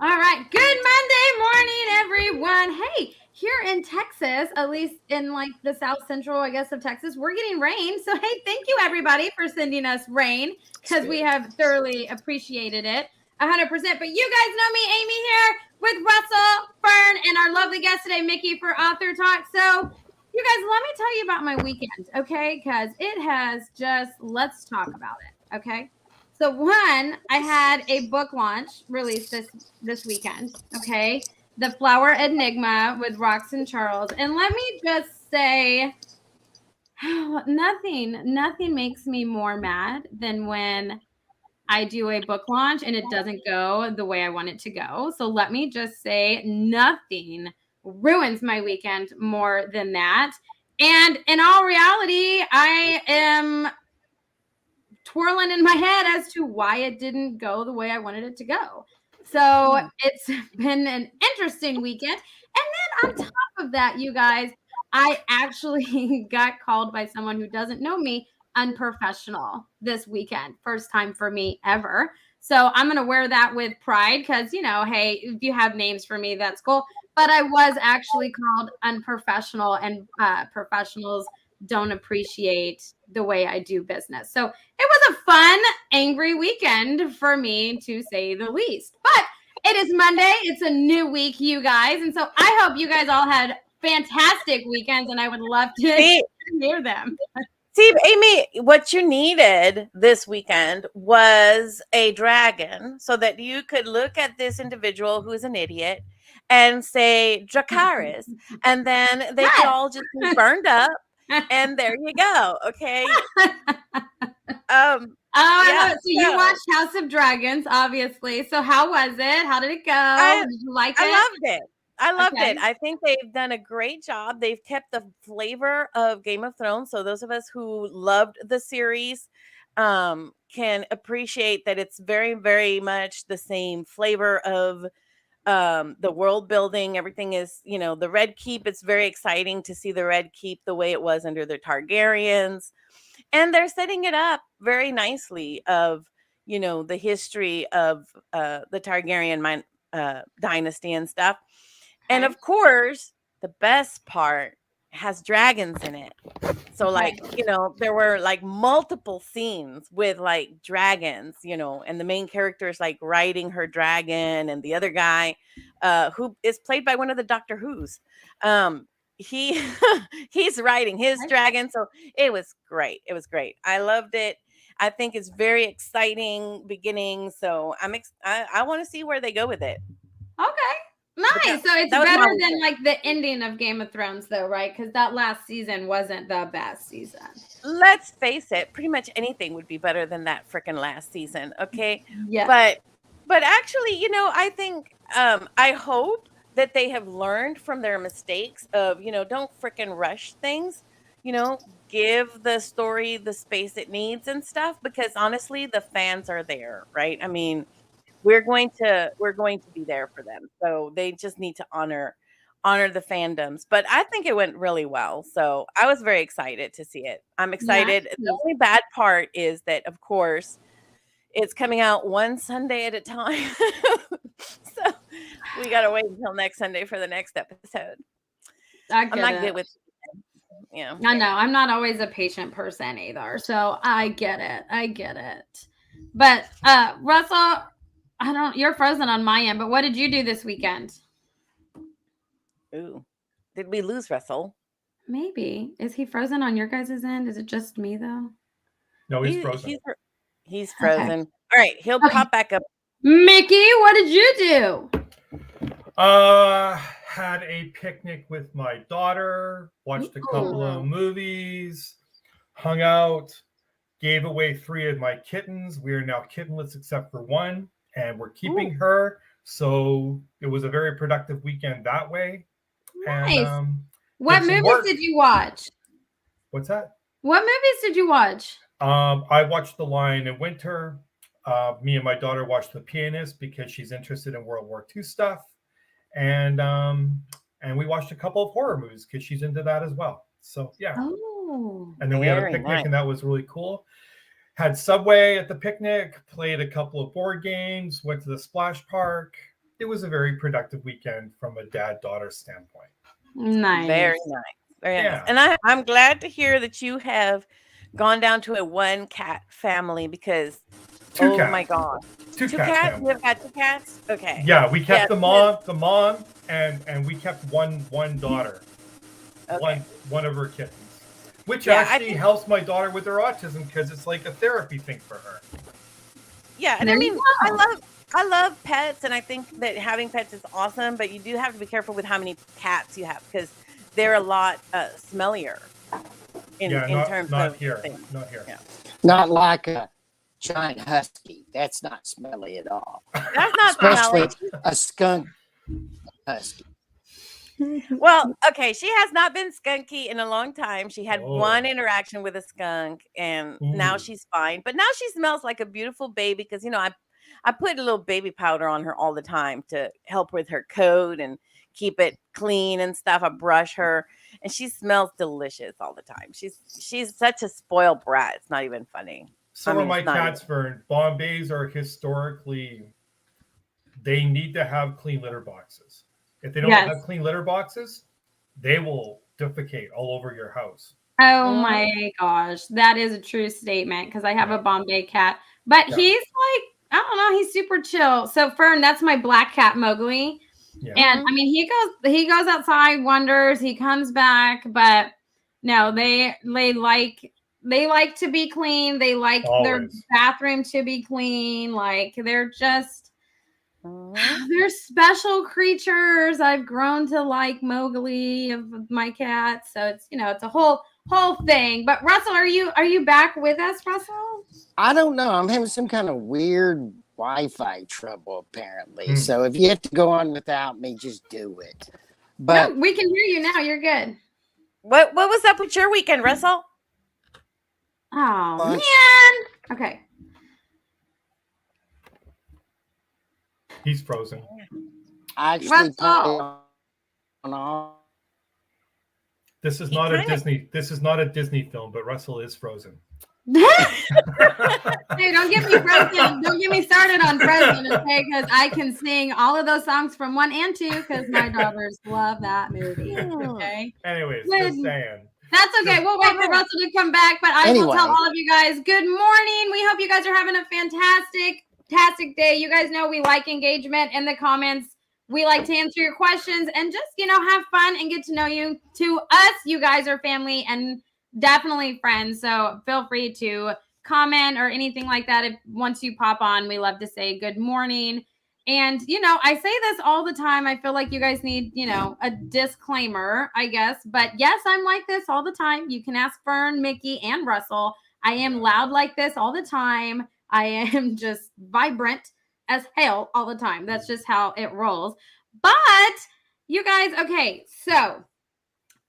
All right. Good Monday morning, everyone. Hey, here in Texas, at least in like the South Central, I guess, of Texas, we're getting rain. So, hey, thank you everybody for sending us rain because we have thoroughly appreciated it 100%. But you guys know me, Amy, here with Russell, Fern, and our lovely guest today, Mickey, for Author Talk. So, you guys, let me tell you about my weekend, okay? Because it has just, let's talk about it, okay? So one, I had a book launch released this weekend. Okay, The Flower Enigma with Roxanne Charles, and let me just say, nothing makes me more mad than when I do a book launch and it doesn't go the way I want it to go. So let me just say, nothing ruins my weekend more than that. And in all reality, I am twirling in my head as to why it didn't go the way I wanted it to go. So it's been an interesting weekend. And then on top of that, you guys, I actually got called by someone who doesn't know me unprofessional this weekend. First time for me ever. So I'm going to wear that with pride because, hey, if you have names for me, that's cool. But I was actually called unprofessional, and professionals don't appreciate the way I do business. So it was a fun, angry weekend for me, to say the least. But it is Monday. It's a new week, you guys. And so I hope you guys all had fantastic weekends, and I would love to hear them. See, Amy, what you needed this weekend was a dragon so that you could look at this individual who is an idiot and say Dracarys, and then they could all just be burned up. And there you go. Okay. I love it. So you watched House of Dragons, obviously. So how was it? How did it go? Did you like it? I loved it. I loved it. I think they've done a great job. They've kept the flavor of Game of Thrones. So those of us who loved the series can appreciate that it's very, very much the same flavor of the world building. Everything is, the Red Keep. It's very exciting to see the Red Keep the way it was under the Targaryens. And they're setting it up very nicely of, the history of the Targaryen dynasty and stuff. And of course, the best part has dragons in it. So there were like multiple scenes with like dragons, and the main character is like riding her dragon, and the other guy who is played by one of the Doctor Who's he's riding his dragon. So it was great. It was great. I loved it. I think it's very exciting beginning. So I want to see where they go with it. Okay. Nice. So it's better than like the ending of Game of Thrones, though, right? Because that last season wasn't the best season. Let's face it, pretty much anything would be better than that freaking last season. Okay. Yeah. But actually, I think I hope that they have learned from their mistakes of, don't freaking rush things, give the story the space it needs and stuff, because honestly, the fans are there, right? I mean, we're going to be there for them. So they just need to honor the fandoms. But I think it went really well. So I was very excited to see it. I'm excited. Yeah. The only bad part is that, of course, it's coming out one Sunday at a time. So we got to wait until next Sunday for the next episode. I'm not good with I know. I'm not always a patient person either. So I get it. But Russell, you're frozen on my end, but what did you do this weekend? Ooh. Did we lose Russell? Maybe. Is he frozen on your guys' end? Is it just me though? No, he's frozen. He's frozen. Okay. All right, he'll pop back up. Mickey, what did you do? Had a picnic with my daughter, watched a couple of movies, hung out, gave away 3 of my kittens. We are now kittenless except for one, and we're keeping her. So it was a very productive weekend that way. Nice. And, what movies did you watch? What's that? What movies did you watch? I watched The Lion in Winter. Me and my daughter watched The Pianist because she's interested in World War II stuff. And we watched a couple of horror movies because she's into that as well. So yeah. Oh. And then we had a picnic, and that was really cool. Had Subway at the picnic, played a couple of board games, went to the splash park. it was a very productive weekend from a dad-daughter standpoint. Nice. Very nice. Very nice. And I'm glad to hear that you have gone down to a 1 cat family because Two cats. My God. Two cats? family. You have got 2 cats? Okay. Yeah, we kept the mom and we kept one daughter. Okay. One of her kittens. Which actually helps my daughter with her autism because it's like a therapy thing for her. Yeah, and I mean, I love pets, and I think that having pets is awesome, but you do have to be careful with how many cats you have because they're a lot smellier in terms of things. Not here. Yeah. Not like a giant husky. That's not smelly at all. That's not especially smelly. A skunk husky. Well, okay, she has not been skunky in a long time. She had one interaction with a skunk, and now she's fine. But now she smells like a beautiful baby because, I put a little baby powder on her all the time to help with her coat and keep it clean and stuff. I brush her, and she smells delicious all the time. She's such a spoiled brat. It's not even funny. Some of my cats, Vern, Bombays are historically, they need to have clean litter boxes. If they don't have clean litter boxes, they will defecate all over your house. Oh my gosh. That is a true statement because I have a Bombay cat. But he's like, I don't know, he's super chill. So Fern, that's my black cat Mowgli. Yeah. And I mean he goes outside, wanders, he comes back, but no, they like to be clean. They like their bathroom to be clean. Like they're just they're special creatures. I've grown to like Mowgli of my cat. So it's it's a whole thing. But Russell, are you back with us, Russell? I don't know. I'm having some kind of weird Wi-Fi trouble apparently. So if you have to go on without me, just do it. But no, we can hear you now. You're good. What was up with your weekend, Russell? Oh man. Okay. He's frozen. I actually This is not a Disney. This is not a Disney film, but Russell is frozen. Hey, don't get me frozen. Don't get me started on Frozen, okay? Because I can sing all of those songs from 1 and 2 because my daughters love that movie. Okay. Anyways, just saying. That's okay. We'll wait for Russell to come back, but I will tell all of you guys good morning. We hope you guys are having a fantastic day. You guys know we like engagement in the comments. We like to answer your questions and just, have fun and get to know you. To us, you guys are family and definitely friends. So feel free to comment or anything like that. If once you pop on, we love to say good morning. And, I say this all the time. I feel like you guys need, a disclaimer, I guess. But yes, I'm like this all the time. You can ask Fern, Mickey, and Russell. I am loud like this all the time. I am just vibrant as hell all the time. That's just how it rolls. But you guys, okay, so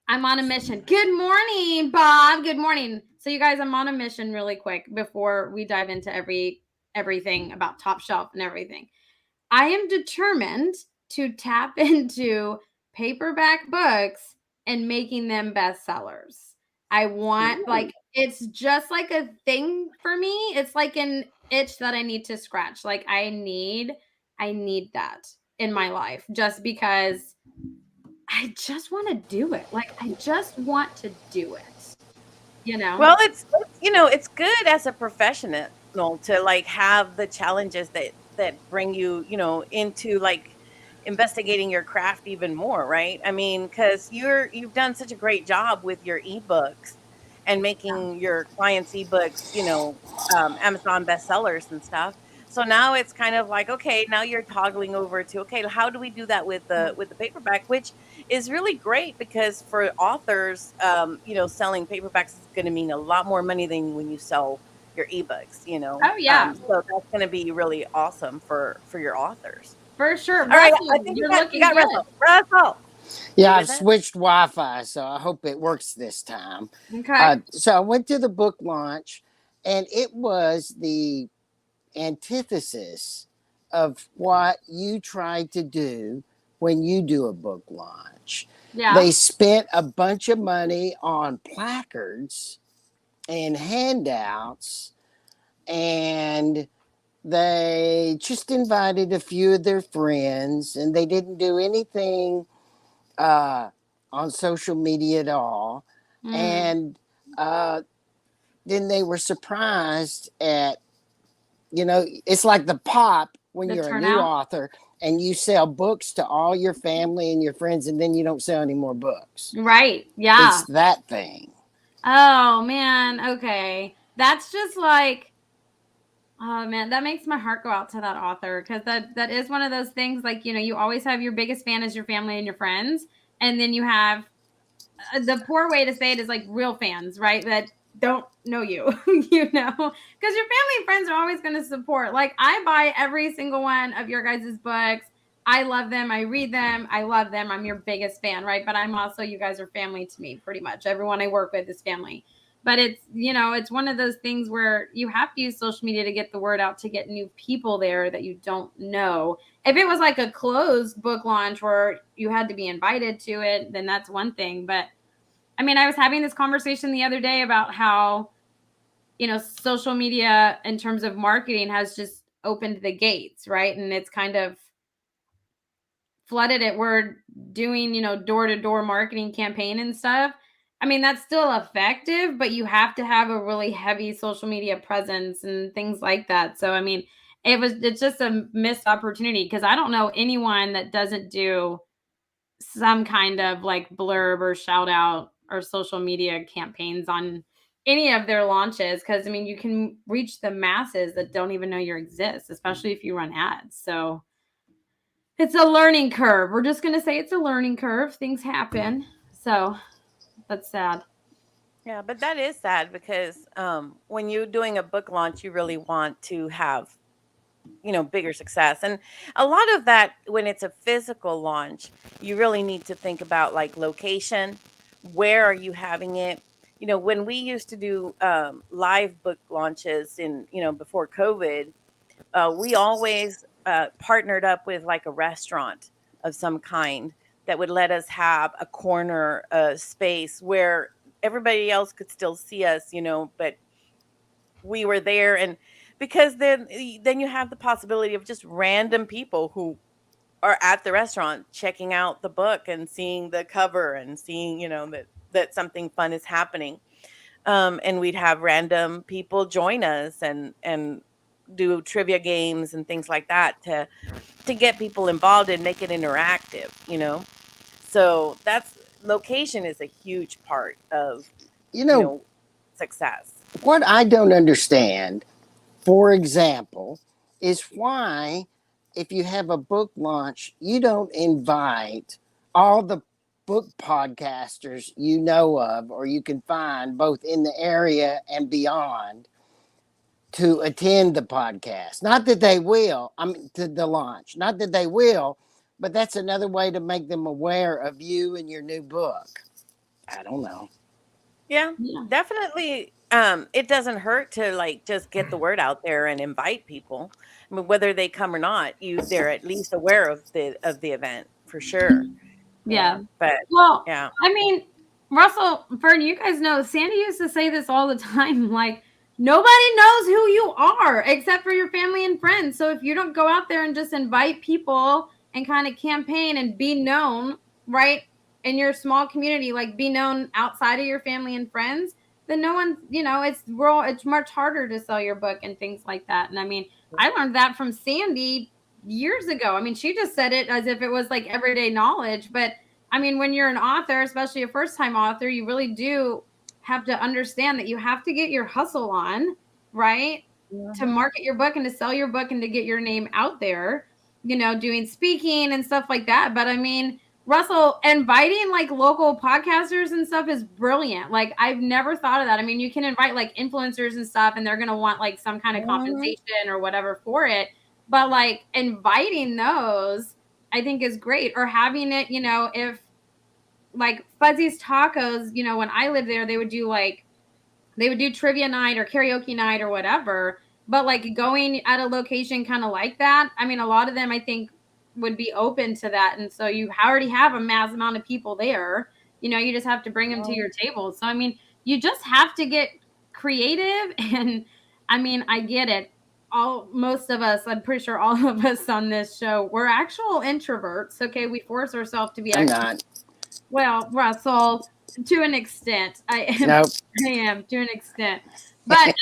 I'm on a mission. Good morning, Bob. Good morning. So you guys, I'm on a mission really quick before we dive into everything about Top Shelf and everything. I am determined to tap into paperback books and making them bestsellers. I want it's just like a thing for me. It's like an itch that I need to scratch. Like I need that in my life just because I just want to do it. Like I just want to do it. Well, it's good as a professional to have the challenges that bring you, into investigating your craft even more, right? I mean, because you've done such a great job with your ebooks and making your clients' ebooks, Amazon bestsellers and stuff. So now it's kind of like, okay, now you're toggling over to, okay, how do we do that with the paperback, which is really great because for authors, selling paperbacks is going to mean a lot more money than when you sell your ebooks, Oh yeah. So that's going to be really awesome for your authors. For sure. All right, I think you got Russell. Yeah, I've switched Wi-Fi, so I hope it works this time. Okay. So I went to the book launch, and it was the antithesis of what you try to do when you do a book launch. Yeah. They spent a bunch of money on placards and handouts and they just invited a few of their friends, and they didn't do anything on social media at all. And then they were surprised at, it's like the pop when The you're a new turnout. author and you sell books to all your family and your friends, and then you don't sell any more books. Right. Yeah. It's that thing. Oh man. Okay. That's just like, oh man, that makes my heart go out to that author, because that is one of those things, like, you always have your biggest fan as your family and your friends, and then you have the poor way to say it is like real fans, right? That don't know you, because your family and friends are always going to support. Like, I buy every single one of your guys' books. I love them. I read them. I love them. I'm your biggest fan, right? But I'm also, you guys are family to me, pretty much. Everyone I work with is family. But it's one of those things where you have to use social media to get the word out, to get new people there that you don't know. If it was like a closed book launch where you had to be invited to it, then that's one thing. But I mean, I was having this conversation the other day about how, social media in terms of marketing has just opened the gates, right? And it's kind of flooded it. We're doing, door-to-door marketing campaign and stuff. I mean, that's still effective, but you have to have a really heavy social media presence and things like that. So, I mean, it's just a missed opportunity, because I don't know anyone that doesn't do some kind of like blurb or shout out or social media campaigns on any of their launches, because I mean, you can reach the masses that don't even know you exist, especially if you run ads. So it's a learning curve. We're just going to say it's a learning curve. Things happen. So that's sad. Yeah, but that is sad because when you're doing a book launch, you really want to have, bigger success. And a lot of that, when it's a physical launch, you really need to think about like location. Where are you having it? When we used to do live book launches before COVID, we always partnered up with like a restaurant of some kind that would let us have a corner space where everybody else could still see us, but we were there. And because then you have the possibility of just random people who are at the restaurant checking out the book and seeing the cover and seeing, that something fun is happening. And we'd have random people join us and do trivia games and things like that to get people involved and make it interactive. So that's location is a huge part of success. What I don't understand, for example, is why, if you have a book launch, you don't invite all the book podcasters you know of or you can find both in the area and beyond to attend the podcast. Not that they will, to the launch. Not that they will, but that's another way to make them aware of you and your new book. I don't know. Yeah, Yeah. definitely. It doesn't hurt to like just get the word out there and invite people. I mean, whether they come or not, they're at least aware of the event for sure. Yeah. But Well, yeah, I mean, Russell, Fern, you guys know Sandy used to say this all the time. Like, nobody knows who you are except for your family and friends. So if you don't go out there and just invite people and kind of campaign and be known, right, in your small community, like be known outside of your family and friends, then no one, it's much harder to sell your book and things like that. And I mean, I learned that from Sandy years ago. I mean, she just said it as if it was like everyday knowledge, but I mean, when you're an author, especially a first time author, you really do have to understand that you have to get your hustle on, right? To market your book and to sell your book and to get your name out there, doing speaking and stuff like that. But I mean, Russell, inviting like local podcasters and stuff is brilliant. Like, I've never thought of that. I mean, you can invite like influencers and stuff, and they're going to want like some kind of compensation or whatever for it. But like inviting those, I think is great. Or having it, if like Fuzzy's Tacos, when I lived there, they would do trivia night or karaoke night or whatever. But like going at a location kind of like that, I mean, a lot of them I think would be open to that. And so you already have a mass amount of people there. You just have to bring them to your table. So I mean, you just have to get creative. And I mean, I get it. most of us, I'm pretty sure all of us on this show, we're actual introverts. Okay, we force ourselves to be. I'm not. Well, Russell, to an extent, I am. Nope. I am to an extent, but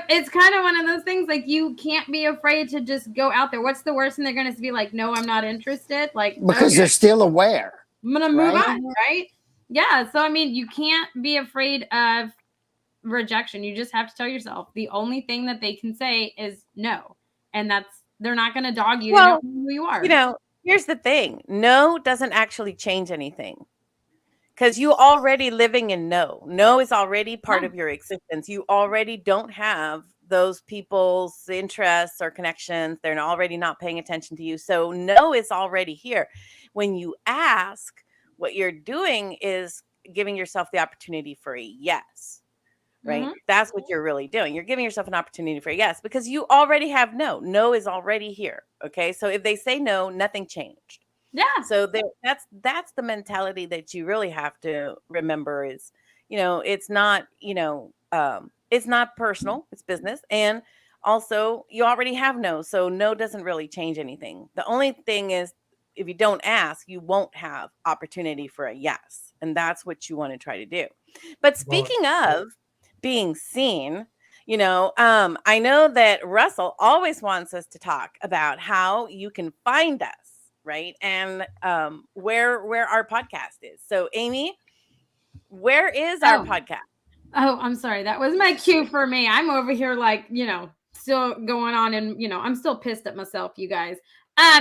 it's kind of one of those things. Like, you can't be afraid to just go out there. What's the worst thing they're going to be like? No, I'm not interested. Like, Because they're still aware. I'm gonna move right? on, right? Yeah. So I mean, you can't be afraid of rejection. You just have to tell yourself the only thing that they can say is no, and they're not going to dog you. Well, they know who you are. You know, here's the thing: no doesn't actually change anything. Because you already living in no. No is already part of your existence. You already don't have those people's interests or connections. They're already not paying attention to you. So no is already here. When you ask, what you're doing is giving yourself the opportunity for a yes. Right? Mhm. That's what you're really doing. You're giving yourself an opportunity for a yes because you already have no. No is already here. Okay. So if they say no, nothing changed. Yeah. So that's the mentality that you really have to remember is, it's not, it's not personal, it's business. And also you already have no. So no doesn't really change anything. The only thing is if you don't ask, you won't have opportunity for a yes. And that's what you want to try to do. But speaking of being seen, I know that Russell always wants us to talk about how you can find us. Right. And where our podcast is. So Amy, where is our podcast? Oh, I'm sorry. That was my cue for me. I'm over here like, still going on and, I'm still pissed at myself, you guys.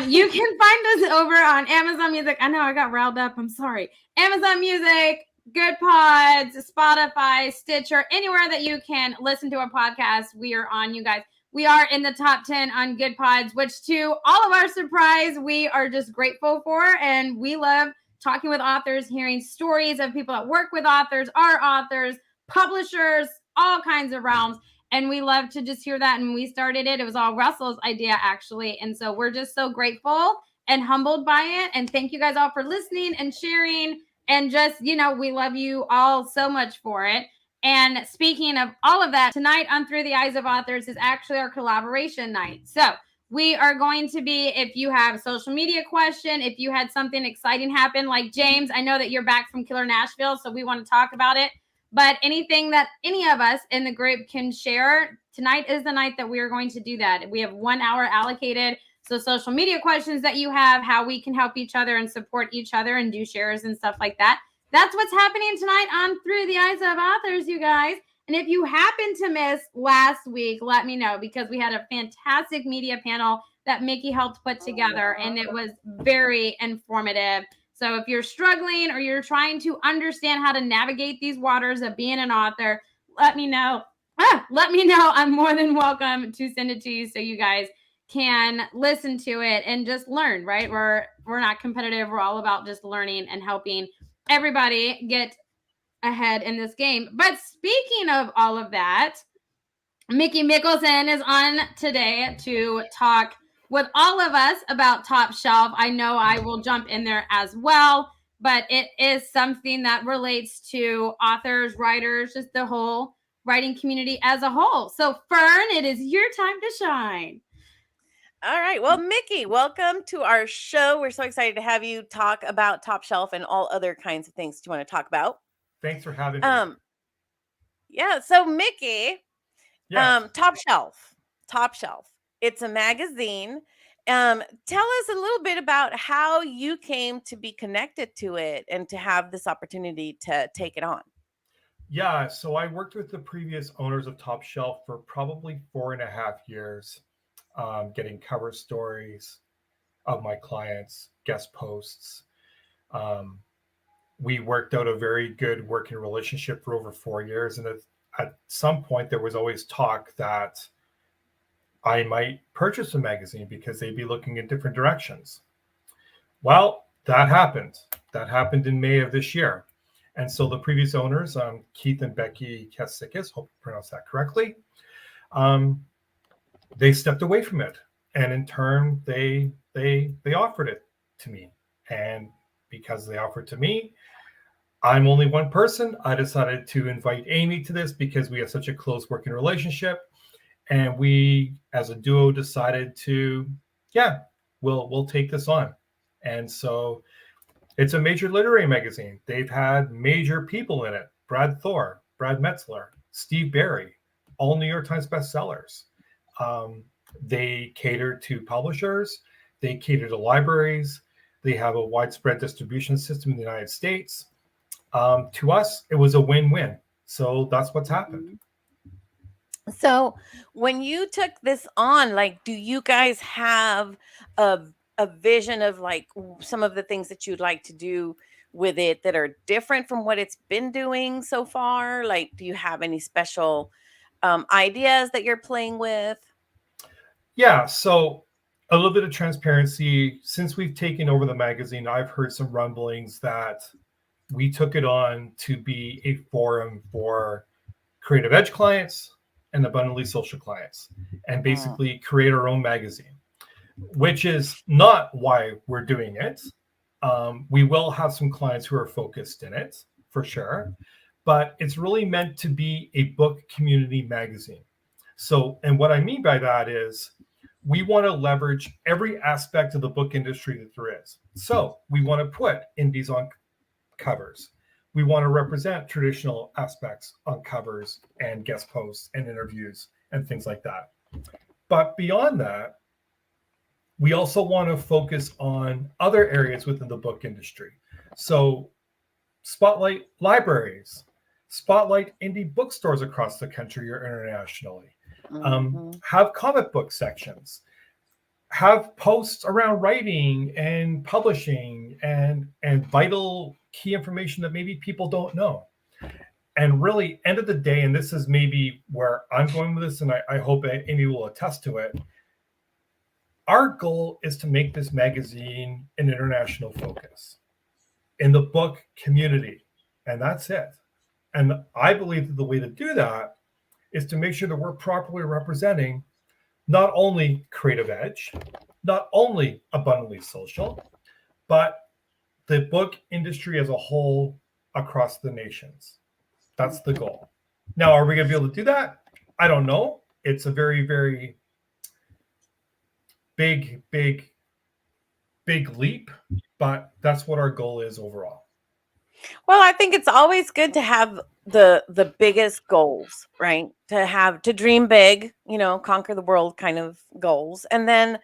You can find us over on Amazon Music. I know I got riled up. I'm sorry. Amazon Music, Good Pods, Spotify, Stitcher, anywhere that you can listen to a podcast. We are on, you guys. We are in the top 10 on Good Pods, which to all of our surprise, we are just grateful for. And we love talking with authors, hearing stories of people that work with authors, our authors, publishers, all kinds of realms. And we love to just hear that. And when we started it, it was all Russell's idea, actually. And so we're just so grateful and humbled by it. And thank you guys all for listening and sharing. And just, we love you all so much for it. And speaking of all of that, tonight on Through the Eyes of Authors is actually our collaboration night. So we are going to be, if you have a social media question, if you had something exciting happen, like James, I know that you're back from Killer Nashville, so we want to talk about it. But anything that any of us in the group can share, tonight is the night that we are going to do that. We have 1 hour allocated. So social media questions that you have, how we can help each other and support each other and do shares and stuff like that. That's what's happening tonight on Through the Eyes of Authors, you guys. And if you happen to miss last week, let me know, because we had a fantastic media panel that Mickey helped put together, and it was very informative. So if you're struggling or you're trying to understand how to navigate these waters of being an author, let me know. Let me know. I'm more than welcome to send it to you so you guys can listen to it and just learn, right? We're not competitive. We're all about just learning and helping everybody get ahead in this game. But speaking of all of that, Mickey Mikkelson is on today to talk with all of us about Top Shelf. I know I will jump in there as well, but it is something that relates to authors, writers, just the whole writing community as a whole. So Fern, it is your time to shine. All right. Well, Mickey, welcome to our show. We're so excited to have you talk about Top Shelf and all other kinds of things you want to talk about. Thanks for having me. Yeah. So Mickey, yes. Top Shelf. It's a magazine. Tell us a little bit about how you came to be connected to it and to have this opportunity to take it on. Yeah. So I worked with the previous owners of Top Shelf for probably 4.5 years, getting cover stories of my clients, guest posts. We worked out a very good working relationship for over 4 years. And at some point, there was always talk that I might purchase a magazine because they'd be looking in different directions. Well, that happened. That happened in May of this year. And so the previous owners, Keith and Becky Kasikis, hope I pronounced that correctly, they stepped away from it. And in turn, they offered it to me. And because they offered to me, I'm only one person. I decided to invite Amy to this because we have such a close working relationship. And we, as a duo, decided to, we'll take this on. And so it's a major literary magazine. They've had major people in it: Brad Thor, Brad Metzler, Steve Barry, all New York Times bestsellers. They cater to publishers. They cater to libraries. They have a widespread distribution system in the United States. To us, it was a win-win. So that's what's happened. So when you took this on, like, do you guys have a vision of like some of the things that you'd like to do with it that are different from what it's been doing so far? Like, do you have any special ideas that you're playing with? Yeah, so a little bit of transparency. Since we've taken over the magazine, I've heard some rumblings that we took it on to be a forum for creative edge clients and abundantly social clients, and basically create our own magazine, which is not why we're doing it. We will have some clients who are focused in it for sure, but it's really meant to be a book community magazine. So, and what I mean by that is we want to leverage every aspect of the book industry that there is. So we want to put indies on covers. We want to represent traditional aspects on covers and guest posts and interviews and things like that. But beyond that, we also want to focus on other areas within the book industry. So spotlight libraries, spotlight indie bookstores across the country or internationally, have comic book sections, have posts around writing and publishing and vital key information that maybe people don't know. And really, end of the day, and this is maybe where I'm going with this, and I hope Amy will attest to it, our goal is to make this magazine an international focus in the book community. And that's it. And I believe that the way to do that is to make sure that we're properly representing not only Creative Edge, not only Abundantly Social, but the book industry as a whole across the nations. That's the goal. Now, are we going to be able to do that? I don't know. It's a very, very big leap, but that's what our goal is overall. Well, I think it's always good to have the biggest goals, right? To dream big, conquer the world kind of goals. And then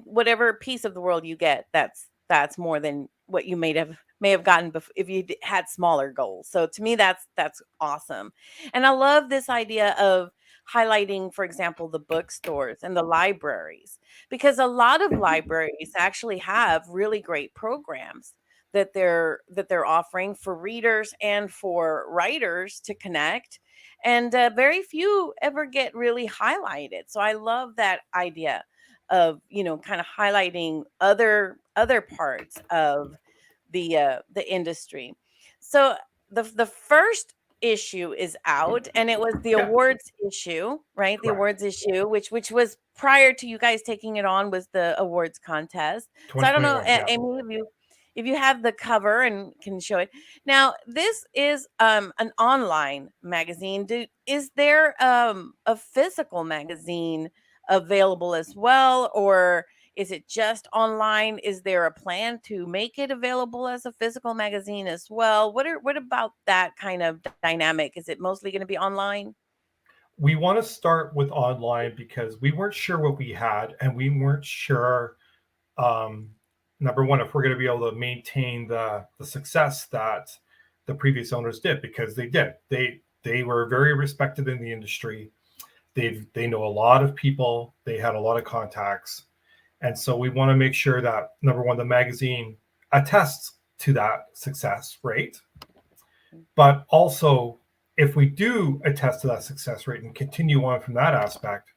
whatever piece of the world you get, that's more than what you may have gotten if you had smaller goals. So to me, that's awesome. And I love this idea of highlighting, for example, the bookstores and the libraries, because a lot of libraries actually have really great programs that they're offering for readers and for writers to connect, and very few ever get really highlighted. So I love that idea of kind of highlighting other parts of the industry. So the first issue is out, and it was the awards issue, right? The awards issue, which was prior to you guys taking it on, was the awards contest. So I don't know, Amy, if you have the cover and can show it. Now, this is an online magazine. Is there a physical magazine available as well, or is it just online? Is there a plan to make it available as a physical magazine as well? What about that kind of dynamic? Is it mostly going to be online? We want to start with online because we weren't sure what we had, and we weren't sure, number one, if we're going to be able to maintain the success that the previous owners did, because they did. They were very respected in the industry. They know a lot of people. They had a lot of contacts. And so we want to make sure that, number one, the magazine attests to that success rate. But also, if we do attest to that success rate and continue on from that aspect,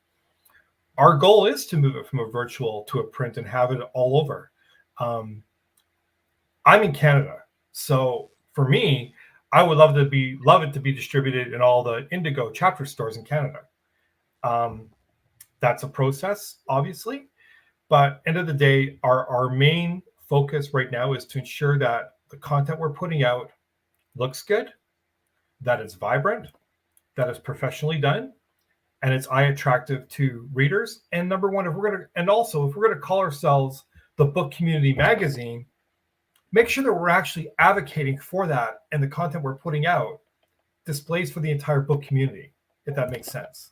our goal is to move it from a virtual to a print and have it all over. I'm in Canada, so for me, I would love it to be distributed in all the Indigo chapter stores in Canada. That's a process, obviously. But end of the day, our main focus right now is to ensure that the content we're putting out looks good, that it's vibrant, that it's professionally done, and it's eye attractive to readers. And number one, if we're going to call ourselves the Book Community Magazine, make sure that we're actually advocating for that, and the content we're putting out displays for the entire book community, if that makes sense.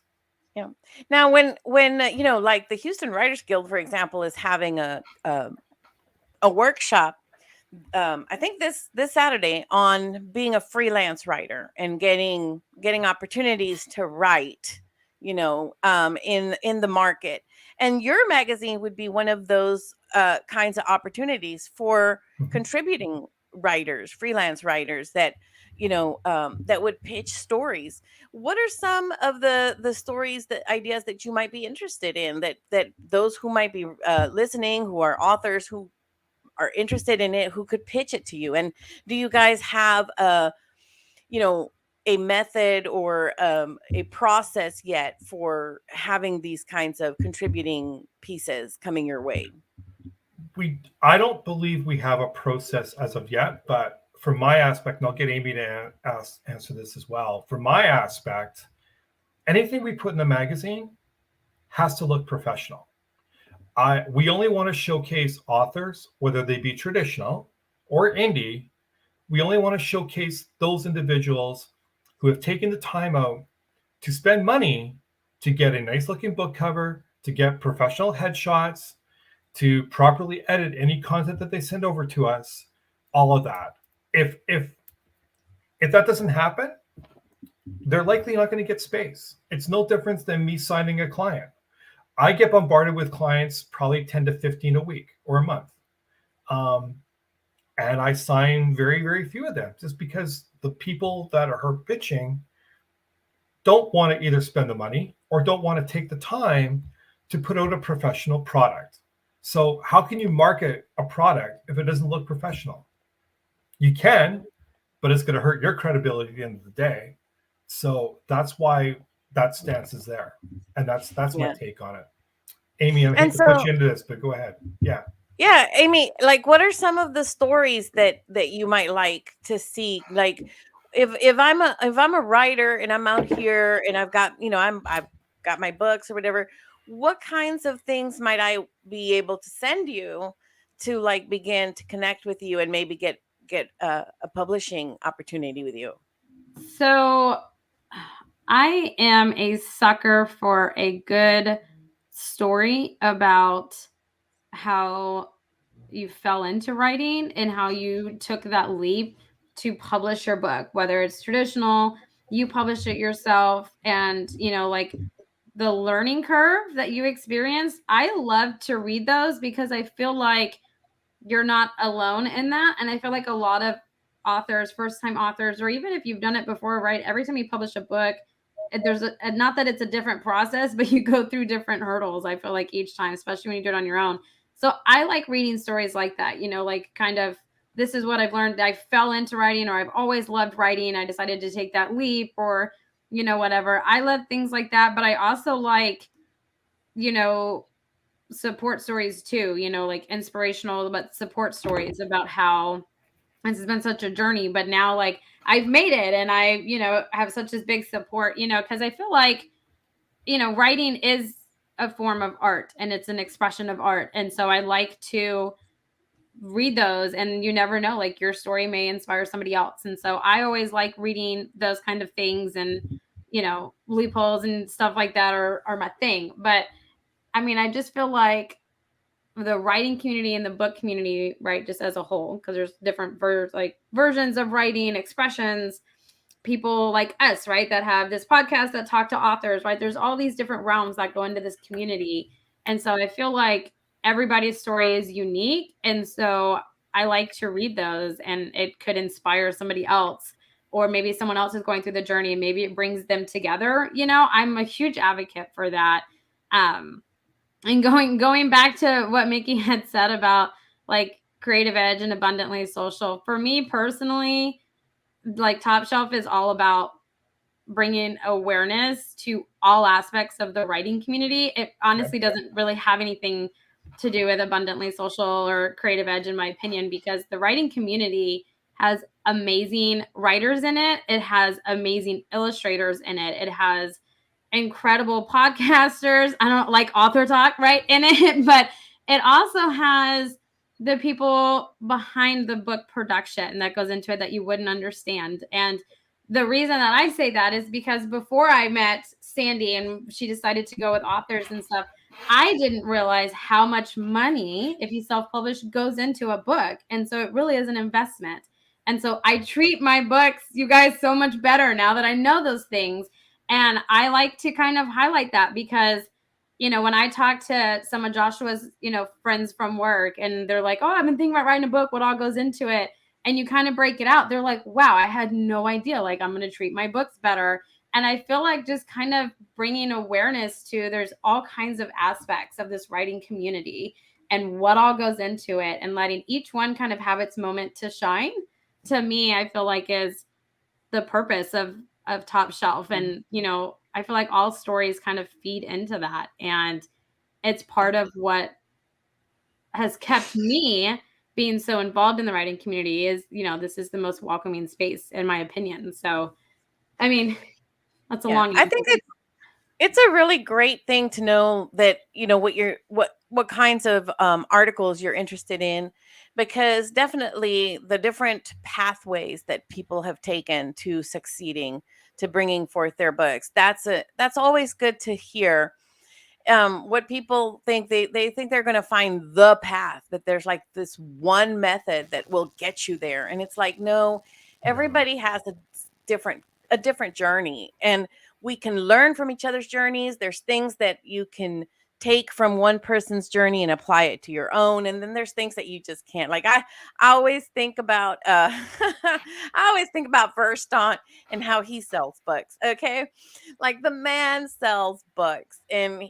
Yeah. Now, when like the Houston Writers Guild, for example, is having a workshop, I think this Saturday, on being a freelance writer and getting opportunities to write, in the market. And your magazine would be one of those kinds of opportunities for contributing writers, freelance writers that that would pitch stories. What are some of the stories, the ideas that you might be interested in, that those who might be listening, who are authors, who are interested in it, who could pitch it to you? And do you guys have a method or a process yet for having these kinds of contributing pieces coming your way? I don't believe we have a process as of yet, but from my aspect, and I'll get Amy to answer this as well. From my aspect, anything we put in the magazine has to look professional. We only want to showcase authors, whether they be traditional or indie. We only want to showcase those individuals who have taken the time out to spend money to get a nice looking book cover, to get professional headshots, to properly edit any content that they send over to us, all of that. If that doesn't happen, they're likely not going to get space. It's no different than me signing a client. I get bombarded with clients probably 10 to 15 a week or a month. And I sign very, very few of them, just because the people that are pitching don't want to either spend the money or don't want to take the time to put out a professional product. So how can you market a product if it doesn't look professional? You can, but it's going to hurt your credibility at the end of the day. So that's why that stance is there. And that's my take on it. Amy, I hate to put you into this, but go ahead. Yeah. Yeah, Amy, like, what are some of the stories that you might like to see? Like, if I'm a writer and I'm out here and I've got, I've got my books or whatever, what kinds of things might I be able to send you to, like, begin to connect with you and maybe get a publishing opportunity with you? So I am a sucker for a good story about how you fell into writing and how you took that leap to publish your book, whether it's traditional, you publish it yourself, and like the learning curve that you experienced. I love to read those because I feel like you're not alone in that. And I feel like a lot of authors, first time authors, or even if you've done it before, right? Every time you publish a book, there's not that it's a different process, but you go through different hurdles. I feel like each time, especially when you do it on your own. So I like reading stories like that, like kind of, this is what I've learned. I fell into writing, or I've always loved writing. I decided to take that leap, or, whatever. I love things like that. But I also like, support stories too, like inspirational, but support stories about how this has been such a journey, but now like I've made it, and I, have such this big support, because I feel like, writing is a form of art and it's an expression of art. And so I like to read those, and you never know, like your story may inspire somebody else. And so I always like reading those kind of things, and, loopholes and stuff like that are my thing. But I mean, I just feel like the writing community and the book community, right, just as a whole, because there's different versions of writing, expressions, people like us, right, that have this podcast that talk to authors, right? There's all these different realms that go into this community. And so I feel like everybody's story is unique. And so I like to read those, and it could inspire somebody else, or maybe someone else is going through the journey and maybe it brings them together. I'm a huge advocate for that. And going back to what Mickey had said about like Creative Edge and Abundantly Social, for me personally, like Top Shelf is all about bringing awareness to all aspects of the writing community. It honestly doesn't really have anything to do with Abundantly Social or Creative Edge, in my opinion, because the writing community has amazing writers in it. It has amazing illustrators in it. It has incredible podcasters. I don't like author talk right in it, but it also has the people behind the book production that goes into it that you wouldn't understand. And the reason that I say that is because before I met Sandy and she decided to go with authors and stuff, I didn't realize how much money, if you self-publish, goes into a book. And so it really is an investment. And so I treat my books, you guys, so much better now that I know those things. And I like to kind of highlight that because, you know, when I talk to some of Joshua's, you know, friends from work and they're like, oh, I've been thinking about writing a book, what all goes into it? And you kind of break it out. They're like, wow, I had no idea. Like, I'm going to treat my books better. And I feel like just kind of bringing awareness to there's all kinds of aspects of this writing community and what all goes into it and letting each one kind of have its moment to shine, to me, I feel like is the purpose of Top Shelf. And, you know, I feel like all stories kind of feed into that. And it's part of what has kept me being so involved in the writing community is, you know, this is the most welcoming space in my opinion. So, I mean, that's a long answer. I think it's a really great thing to know that, you know, what kinds of articles you're interested in, because definitely the different pathways that people have taken to succeeding, to bringing forth their books. That's always good to hear. What people think, they think they're going to find the path, that there's like this one method that will get you there. And it's like, no, everybody has a different journey, and we can learn from each other's journeys. There's things that you can take from one person's journey and apply it to your own, and then there's things that you just can't. Like I always think about I always think about Verstant and how he sells books. Okay, like the man sells books, and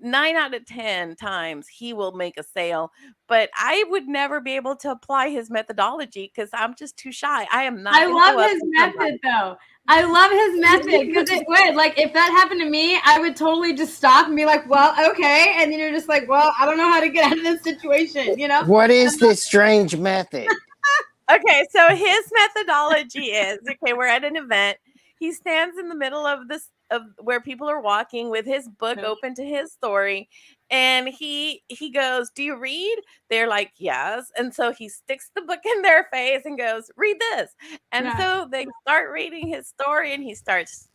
9 out of 10 times he will make a sale, but I would never be able to apply his methodology because I'm just too shy. I am not. I love his method though. I love his method because it would, like, if that happened to me, I would totally just stop and be like, well, okay. And then you're just like, well, I don't know how to get out of this situation, you know? What is this strange method? Okay, so his methodology is, okay, we're at an event. He stands in the middle of where people are walking with his book open to his story, and he goes, do you read? They're like, yes. And so he sticks the book in their face and goes, read this. And so they start reading his story, and he starts,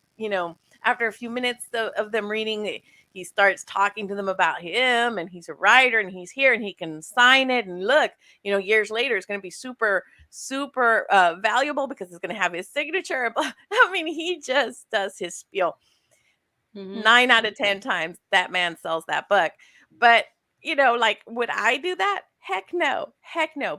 after a few minutes of them reading, he starts talking to them about him, and he's a writer, and he's here, and he can sign it. And look, years later, it's going to be super valuable because it's going to have his signature. I mean, he just does his spiel. 9 out of 10 times that man sells that book. But, like, would I do that? Heck no.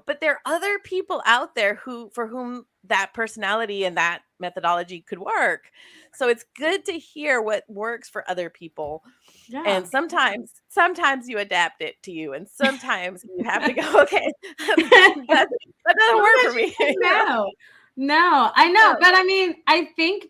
But there are other people out there for whom that personality and that methodology could work. So it's good to hear what works for other people. Yeah. And sometimes you adapt it to you, and sometimes you have to go, okay, that doesn't work for me. No, I know. But I mean, I think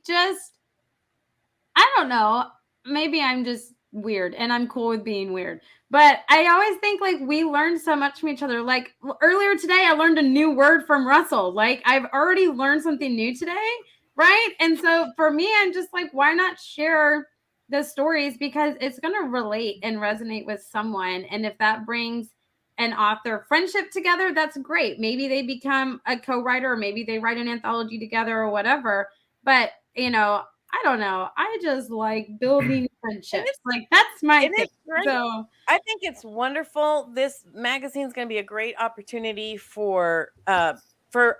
I don't know, maybe I'm just weird and I'm cool with being weird. But I always think, like, we learn so much from each other. Like, earlier today, I learned a new word from Russell. Like, I've already learned something new today, right? And so for me, I'm just like, why not share the stories? Because it's going to relate and resonate with someone. And if that brings an author friendship together, that's great. Maybe they become a co-writer, or maybe they write an anthology together or whatever. But, I don't know. I just like building friendships. Like, that's my thing. So I think it's wonderful. This magazine is going to be a great opportunity for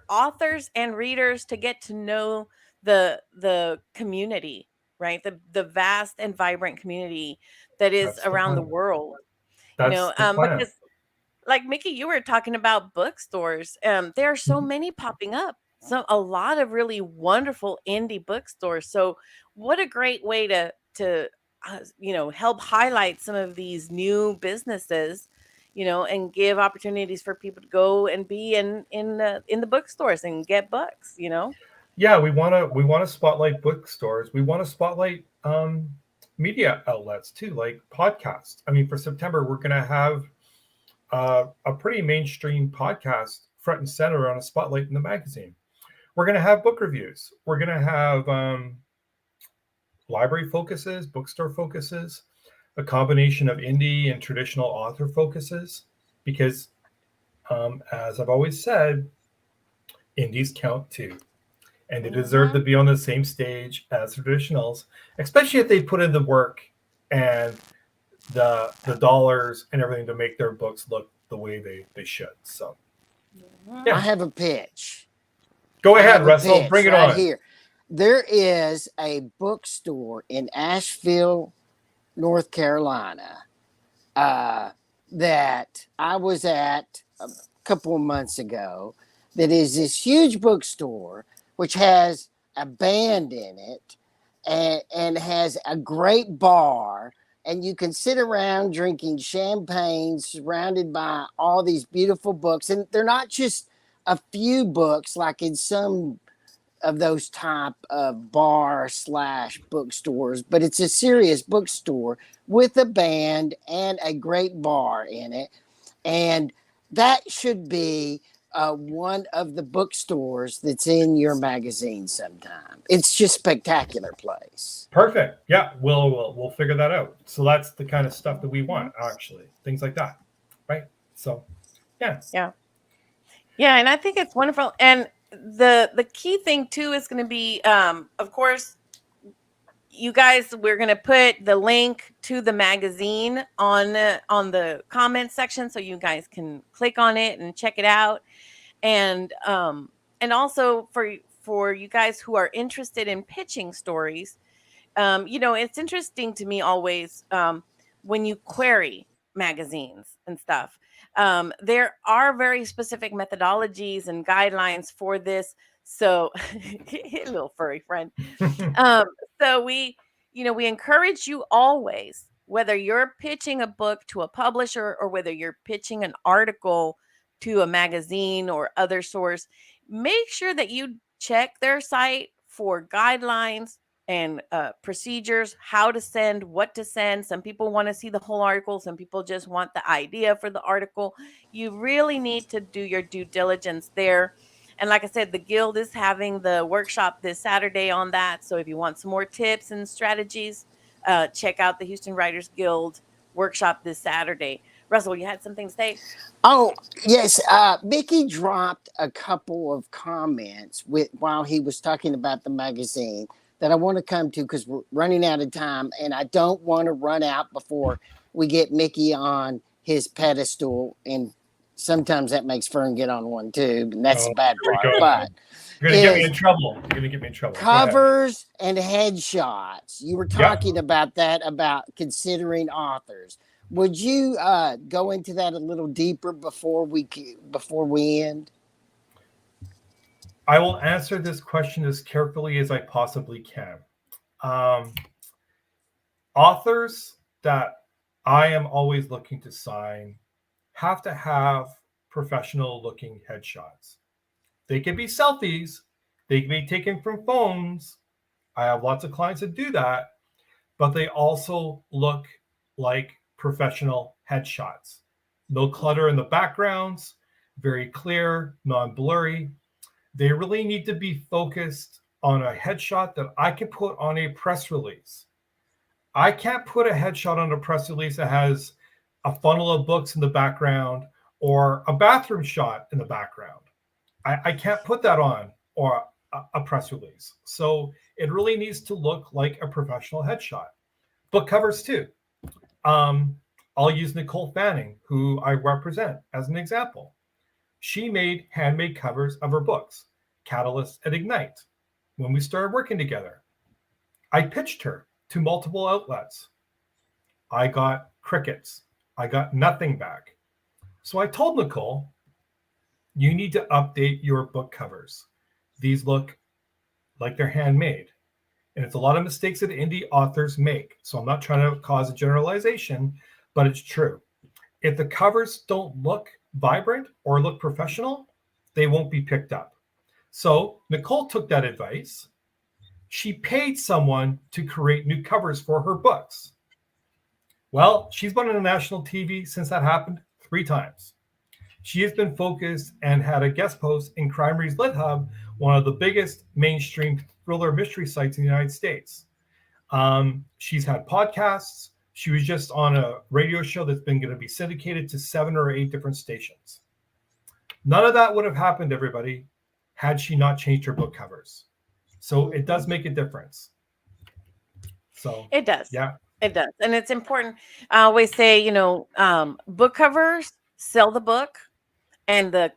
authors and readers to get to know the community, right? The vast and vibrant community that is around the world. Because, like, Mickey, you were talking about bookstores. There are so many popping up. So a lot of really wonderful indie bookstores. So what a great way to help highlight some of these new businesses, and give opportunities for people to go and be in the bookstores and get books. Yeah, we want to spotlight bookstores. We want to spotlight media outlets too, like podcasts. I mean, for September, we're going to have a pretty mainstream podcast front and center on a spotlight in the magazine. We're going to have book reviews. We're going to have library focuses, bookstore focuses, a combination of indie and traditional author focuses, because as I've always said, indies count too. And they deserve to be on the same stage as traditionals, especially if they put in the work and the dollars and everything to make their books look the way they should. So I have a pitch. Go ahead, Russell. Bring it on. Here. There is a bookstore in Asheville, North Carolina, that I was at a couple of months ago. That is this huge bookstore which has a band in it and has a great bar. And you can sit around drinking champagne surrounded by all these beautiful books. And they're not just a few books like in some of those type of bar / bookstores, but it's a serious bookstore with a band and a great bar in it. And that should be one of the bookstores that's in your magazine sometime. It's just spectacular place. Perfect. Yeah, we'll figure that out. So that's the kind of stuff that we want, actually. Things like that, right? So, yeah. And I think it's wonderful. And the key thing too is going to be, of course, you guys, we're going to put the link to the magazine on the comment section, so you guys can click on it and check it out. And also for you guys who are interested in pitching stories, it's interesting to me always when you query magazines and stuff. There are very specific methodologies and guidelines for this. So, little furry friend. So we encourage you always, whether you're pitching a book to a publisher or whether you're pitching an article to a magazine or other source, make sure that you check their site for guidelines and procedures, how to send, what to send. Some people want to see the whole article. Some people just want the idea for the article. You really need to do your due diligence there. And like I said, the Guild is having the workshop this Saturday on that. So if you want some more tips and strategies, check out the Houston Writers Guild workshop this Saturday. Russell, you had something to say? Oh, yes. Mickey dropped a couple of comments while he was talking about the magazine that I want to come to because we're running out of time. And I don't want to run out before we get Mickey on his pedestal. And sometimes that makes Fern get on one too. And that's the bad part. But you're going to get me in trouble. You're going to get me in trouble. Covers and headshots. You were talking about that, about considering authors. Would you go into that a little deeper before we end? I will answer this question as carefully as I possibly can. Authors that I am always looking to sign have to have professional-looking headshots. They can be selfies. They can be taken from phones. I have lots of clients that do that, but they also look like professional headshots. No clutter in the backgrounds, very clear, non-blurry. They really need to be focused on a headshot that I can put on a press release. I can't put a headshot on a press release that has a funnel of books in the background or a bathroom shot in the background. I can't put that on or a press release. So it really needs to look like a professional headshot. Book covers too. I'll use Nicole Fanning, who I represent, as an example. She made handmade covers of her books, Catalyst and Ignite, when we started working together. I pitched her to multiple outlets. I got crickets. I got nothing back. So I told Nicole, you need to update your book covers. These look like they're handmade. And it's a lot of mistakes that indie authors make. So I'm not trying to cause a generalization, but it's true. If the covers don't look vibrant or look professional, they won't be picked up. So Nicole took that advice. She paid someone to create new covers for her books. Well, she's been on national TV since that happened 3 times. She has been focused and had a guest post in Crime Reads Lit Hub, one of the biggest mainstream thriller mystery sites in the United States. She's had podcasts. She was just on a radio show that's been going to be syndicated to 7 or 8 different stations. None of that would have happened, everybody, had she not changed her book covers. So it does make a difference. So it does. Yeah. It does. And it's important. I always say, book covers sell the book, and the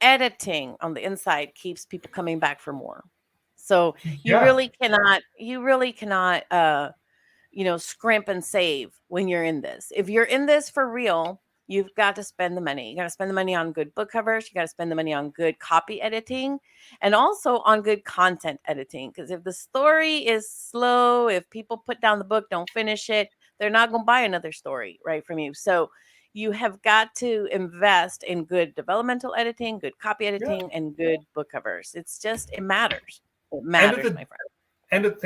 editing on the inside keeps people coming back for more. So you really cannot scrimp and save when you're in this. If you're in this for real, you've got to spend the money. You got to spend the money on good book covers. You got to spend the money on good copy editing, and also on good content editing. Because if the story is slow, if people put down the book, don't finish it, they're not going to buy another story right from you. So you have got to invest in good developmental editing, good copy editing, and good book covers. It matters. It matters, my friend. End of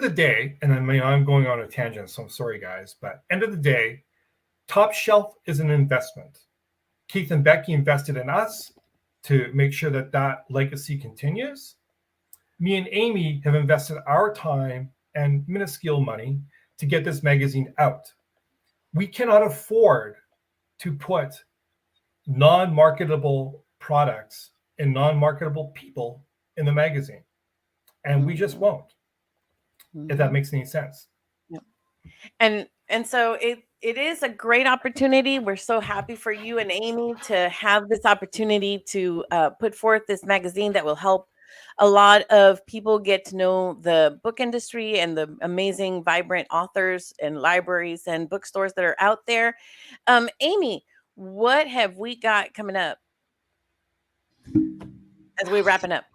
the day, and I'm going on a tangent, so I'm sorry, guys, but end of the day, Top Shelf is an investment. Keith and Becky invested in us to make sure that legacy continues. Me and Amy have invested our time and minuscule money to get this magazine out. We cannot afford to put non-marketable products and non-marketable people in the magazine. And we just won't, if that makes any sense. Yep. And so it is a great opportunity. We're so happy for you and Amy to have this opportunity to put forth this magazine that will help a lot of people get to know the book industry and the amazing, vibrant authors and libraries and bookstores that are out there. Amy, what have we got coming up as we're wrapping up?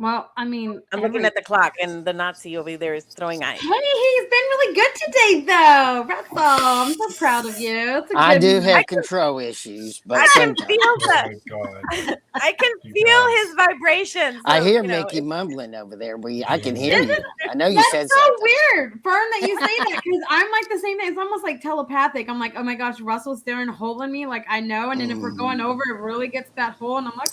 Well, I mean, I'm looking at the clock, and the Nazi over there is throwing eyes. Hey, he's been really good today, though. Russell, I'm so proud of you. I do have control issues, but I can sometimes. feel that. I can feel his vibrations. I hear Mickey mumbling over there. I can hear you. I know you said something. That's so weird, Fern, that you say that, because I'm like the same thing. It's almost like telepathic. I'm like, oh my gosh, Russell's staring a hole in me. Like, I know. And then if we're going over, it really gets that hole. And I'm like,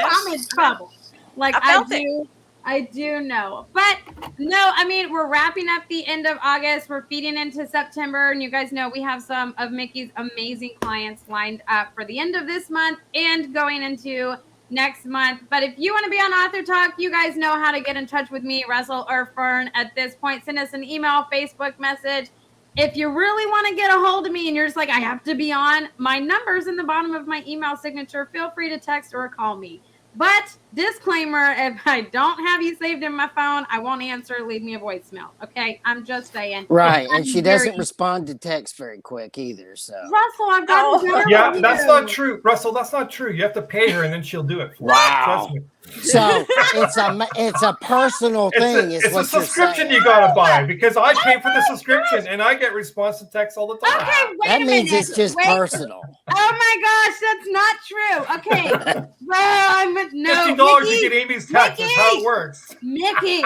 I'm in trouble. Like, I do know. But no, I mean, we're wrapping up the end of August. We're feeding into September. And you guys know we have some of Mickey's amazing clients lined up for the end of this month and going into next month. But if you want to be on Author Talk, you guys know how to get in touch with me, Russell, or Fern at this point. Send us an email, Facebook message. If you really want to get a hold of me and you're just like, I have to be on, my number's in the bottom of my email signature. Feel free to text or call me. But disclaimer, if I don't have you saved in my phone, I won't answer. Leave me a voicemail. Okay, I'm just saying. Right, and she doesn't respond to text very quick either. So Russell, I've got that's not true, Russell. That's not true. You have to pay her, and then she'll do it. Wow. So it's a personal thing. It's a subscription you gotta buy, because I pay for the subscription and I get responsive texts all the time. Okay, that means it's just personal. Oh my gosh, that's not true. Okay, well, $50 to get Amy's text. That's how it works. Mickey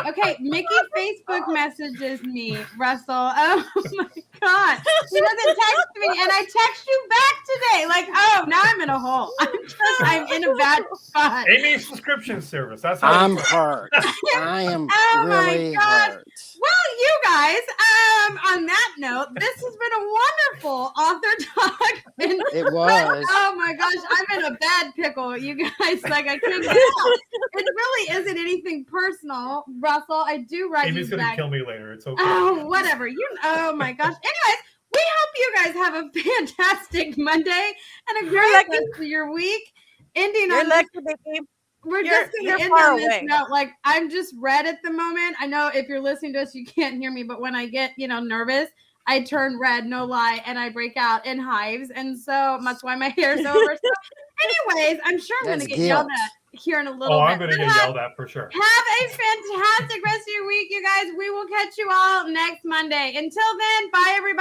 Facebook messages me, Russell. Oh my God, he doesn't text me, and I text you back today. Like, oh, now I'm in a hole. I'm in a bad spot. Amy's subscription service. That's how I'm hurt. I am really hurt. Well, you guys, on that note, this has been a wonderful author talk. It was. Oh my gosh, I'm in a bad pickle, you guys. Like, I can't get out. It really isn't anything personal, Russell. I do write Amy's you gonna back. kill me later. It's okay. Oh, whatever. Oh my gosh. Anyways, we hope you guys have a fantastic Monday and a great rest of your week. Ending on this, we're just going to end on this note. Like, I'm just red at the moment. I know if you're listening to us, you can't hear me, but when I get, nervous, I turn red, no lie, and I break out in hives. And so that's why my hair's over. So anyways, I'm sure I'm going to get yelled at here in a little bit. I'm going to get yelled at for sure. Have a fantastic rest of your week, you guys. We will catch you all next Monday. Until then, bye, everybody.